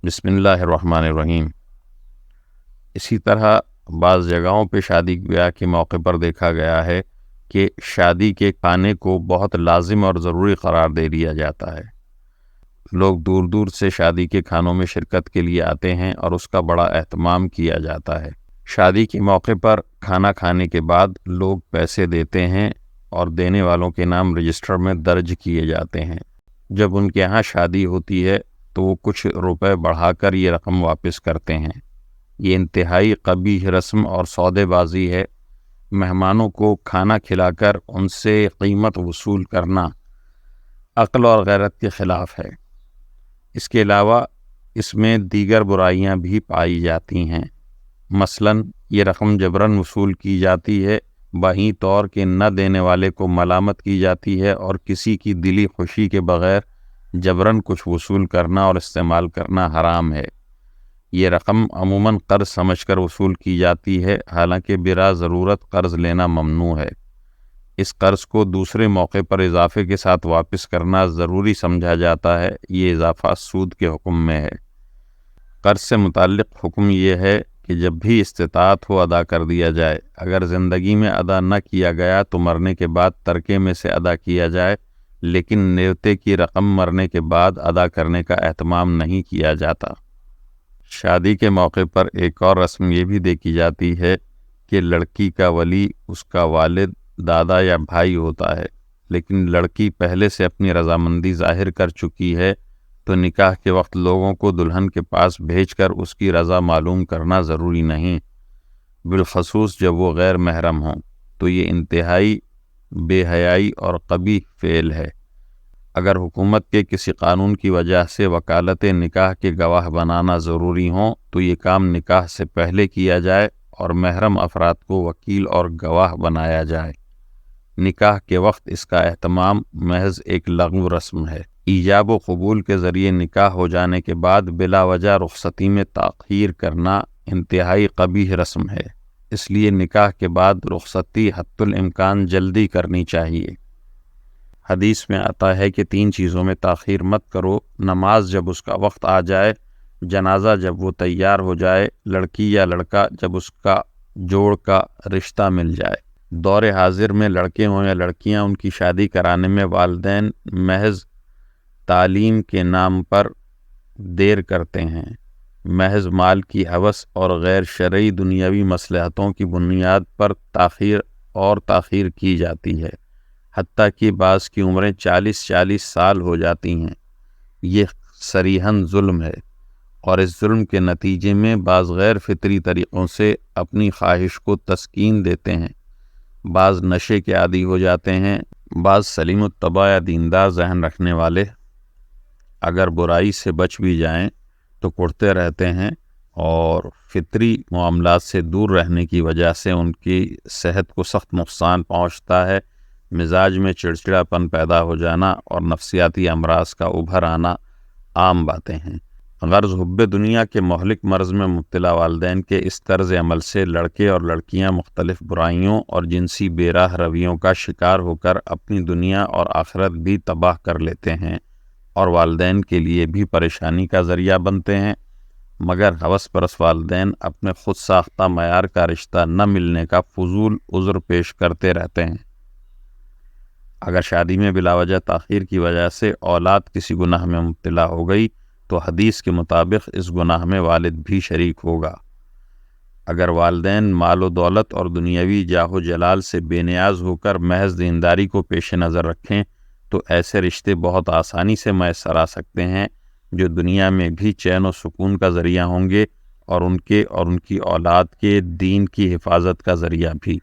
بسم اللہ الرحمن الرحیم۔ اسی طرح بعض جگہوں پہ شادی بیاہ کے موقع پر دیکھا گیا ہے کہ شادی کے کھانے کو بہت لازم اور ضروری قرار دے دیا جاتا ہے۔ لوگ دور دور سے شادی کے کھانوں میں شرکت کے لیے آتے ہیں اور اس کا بڑا اہتمام کیا جاتا ہے۔ شادی کے موقع پر کھانا کھانے کے بعد لوگ پیسے دیتے ہیں اور دینے والوں کے نام رجسٹر میں درج کیے جاتے ہیں۔ جب ان کے ہاں شادی ہوتی ہے تو وہ کچھ روپے بڑھا کر یہ رقم واپس کرتے ہیں۔ یہ انتہائی قبیح رسم اور سودے بازی ہے۔ مہمانوں کو کھانا کھلا کر ان سے قیمت وصول کرنا عقل اور غیرت کے خلاف ہے۔ اس کے علاوہ اس میں دیگر برائیاں بھی پائی جاتی ہیں۔ مثلاً یہ رقم جبراً وصول کی جاتی ہے، بہیں طور کہ نہ دینے والے کو ملامت کی جاتی ہے، اور کسی کی دلی خوشی کے بغیر جبراً کچھ وصول کرنا اور استعمال کرنا حرام ہے۔ یہ رقم عموماً قرض سمجھ کر وصول کی جاتی ہے، حالانکہ بلا ضرورت قرض لینا ممنوع ہے۔ اس قرض کو دوسرے موقع پر اضافے کے ساتھ واپس کرنا ضروری سمجھا جاتا ہے۔ یہ اضافہ سود کے حکم میں ہے۔ قرض سے متعلق حکم یہ ہے کہ جب بھی استطاعت ہو ادا کر دیا جائے۔ اگر زندگی میں ادا نہ کیا گیا تو مرنے کے بعد ترکے میں سے ادا کیا جائے، لیکن نیوتے کی رقم مرنے کے بعد ادا کرنے کا اہتمام نہیں کیا جاتا۔ شادی کے موقع پر ایک اور رسم یہ بھی دیکھی جاتی ہے کہ لڑکی کا ولی اس کا والد، دادا یا بھائی ہوتا ہے، لیکن لڑکی پہلے سے اپنی رضامندی ظاہر کر چکی ہے تو نکاح کے وقت لوگوں کو دلہن کے پاس بھیج کر اس کی رضا معلوم کرنا ضروری نہیں، بالخصوص جب وہ غیر محرم ہوں۔ تو یہ انتہائی بے حیائی اور قبیح فعل ہے۔ اگر حکومت کے کسی قانون کی وجہ سے وکالت نکاح کے گواہ بنانا ضروری ہوں تو یہ کام نکاح سے پہلے کیا جائے اور محرم افراد کو وکیل اور گواہ بنایا جائے۔ نکاح کے وقت اس کا اہتمام محض ایک لغو رسم ہے۔ ایجاب و قبول کے ذریعے نکاح ہو جانے کے بعد بلا وجہ رخصتی میں تاخیر کرنا انتہائی قبیح رسم ہے۔ اس لیے نکاح کے بعد رخصتی حتی الامکان جلدی کرنی چاہیے۔ حدیث میں آتا ہے کہ 3 چیزوں میں تاخیر مت کرو: نماز جب اس کا وقت آ جائے، جنازہ جب وہ تیار ہو جائے، لڑکی یا لڑکا جب اس کا جوڑ کا رشتہ مل جائے۔ دور حاضر میں لڑکے ہوں یا لڑکیاں، ان کی شادی کرانے میں والدین محض تعلیم کے نام پر دیر کرتے ہیں۔ محض مال کی ہوس اور غیر شرعی دنیاوی مصلحتوں کی بنیاد پر تاخیر کی جاتی ہے، حتیٰ کہ بعض کی عمریں 40 سال ہو جاتی ہیں۔ یہ صریحاً ظلم ہے، اور اس ظلم کے نتیجے میں بعض غیر فطری طریقوں سے اپنی خواہش کو تسکین دیتے ہیں۔ بعض نشے کے عادی ہو جاتے ہیں، بعض سلیم الطبع یا دیندار ذہن رکھنے والے اگر برائی سے بچ بھی جائیں تو کڑتے رہتے ہیں، اور فطری معاملات سے دور رہنے کی وجہ سے ان کی صحت کو سخت نقصان پہنچتا ہے۔ مزاج میں چڑچڑاپن پیدا ہو جانا اور نفسیاتی امراض کا ابھر آنا عام باتیں ہیں۔ غرض حب دنیا کے مہلک مرض میں مبتلا والدین کے اس طرز عمل سے لڑکے اور لڑکیاں مختلف برائیوں اور جنسی بے راہ رویوں کا شکار ہو کر اپنی دنیا اور آخرت بھی تباہ کر لیتے ہیں، اور والدین کے لیے بھی پریشانی کا ذریعہ بنتے ہیں۔ مگر ہوس پرست والدین اپنے خود ساختہ معیار کا رشتہ نہ ملنے کا فضول عذر پیش کرتے رہتے ہیں۔ اگر شادی میں بلا وجہ تاخیر کی وجہ سے اولاد کسی گناہ میں مبتلا ہو گئی تو حدیث کے مطابق اس گناہ میں والد بھی شریک ہوگا۔ اگر والدین مال و دولت اور دنیاوی جاہ و جلال سے بے نیاز ہو کر محض دینداری کو پیش نظر رکھیں تو ایسے رشتے بہت آسانی سے میسر آ سکتے ہیں، جو دنیا میں بھی چین و سکون کا ذریعہ ہوں گے، اور ان کی اولاد کے دین کی حفاظت کا ذریعہ بھی۔